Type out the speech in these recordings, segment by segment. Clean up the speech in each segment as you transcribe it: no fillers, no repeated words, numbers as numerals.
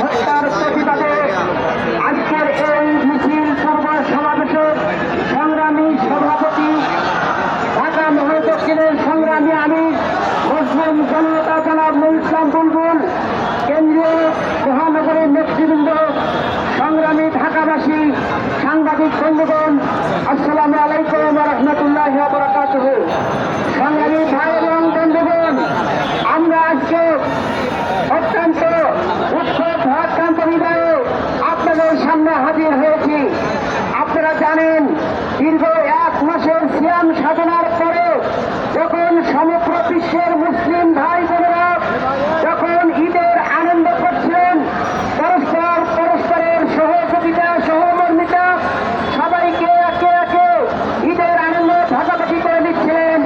হত্যার প্রতিবাদে আজকের এই মিছিল পূর্ব সমাবেশের সংগ্রামী সভাপতি ঢাকা মহাদক্ষিণের সংগ্রামী আমির মুসলিম জনতা জনাব নুরুল ইসলাম বুলবুল, কেন্দ্রীয় মহানগরের নেতৃবৃন্দ, সংগ্রামী ঢাকাবাসী, সাংবাদিক বন্ধুগণ, আসসালামু আলাইকুম ওয়া রাহমাতুল্লাহি ওয়া বারাকাতুহু। সংগ্রামী ভাই এবং বন্ধুগণ, আমরা আজকে অত্যন্ত উৎসব ভারাক্রান্ত হৃদয়ে আপনাদের সামনে হাজির হয়েছি। আপনারা জানেন, দীর্ঘ 1 মাসের সিয়াম সাধনার পরে যখন সমগ্র বিশ্বের মুসলিম ভাই বোনেরা যখন ঈদের আনন্দ করছিলেন, পরস্পরের সহযোগিতা সহমর্মিতা সবাইকে একে একে ঈদের আনন্দ ভাগাভাগি করে দিচ্ছিলেন,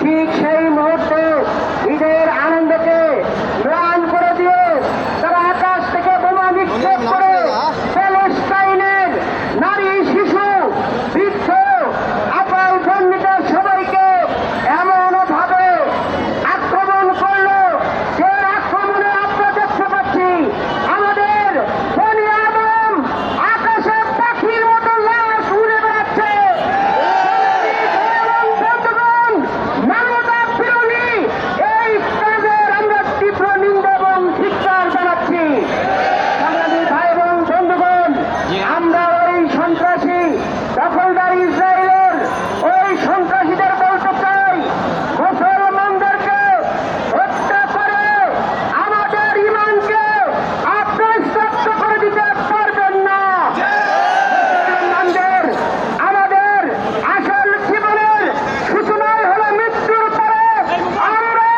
ঠিক সেই মুহূর্তে ঈদের আনন্দকে ম্লান করে দিয়ে তারা আকাশ থেকে বোমা নিক্ষেপ করে প্যালেস্টাইনের নারী, শিশু, বৃদ্ধ, আপাল বন্দিতা সবাইকে এমন ভাবে আক্রমণ করলো যে আক্রমণে আমরা দেখতে পাচ্ছি আমাদের বনি আদম আকাশে পাখির মতো লাশ উড়ে বেড়াচ্ছে। বন্ধুগণ, মানবতা বিরোধী এই কাজের আমরা তীব্র নিন্দা এবং ধিক্কার জানাচ্ছি। সংগ্রামী ভাই এবং বন্ধুগণ, আমরা ওই সন্ত্রাসী দখলদার ইসরায়েলের ওই সন্ত্রাসীদের বলতে চাই, মুসলমানদেরকে হত্যা করে আমাদের ঈমানকে আপনারা স্তব্ধ করে দিতে পারবেন না। মুসলমানদের আমাদের আসল জীবনের সূচনাই হলো মৃত্যুর পরে। আমরা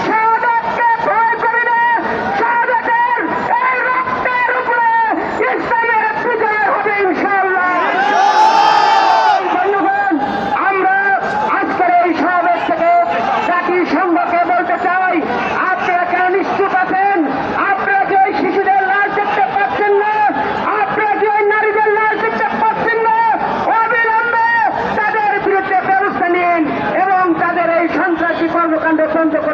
শাহাদাতকে ভয় করি না। শাহাদাতের এই রক্তের উপরে ইসলামের বিজয় হবে ইনশাআল্লাহ। বন্ধুগণ, আমরা আজকের এই সমাবেশ থেকে জাতিসংঘকে বলতে চাই, আপনারা কেন নিশ্চুপ আছেন? আপনারা যে ওই শিশুদের লাশ দেখতে পাচ্ছেন না, আপনারা যে ওই নারীদের লাশ দেখতে পাচ্ছেন না, অবিলম্বে তাদের বিরুদ্ধে ব্যবস্থা নিন এবং তাদের এই সন্ত্রাসী কর্মকাণ্ড বন্ধ করুন।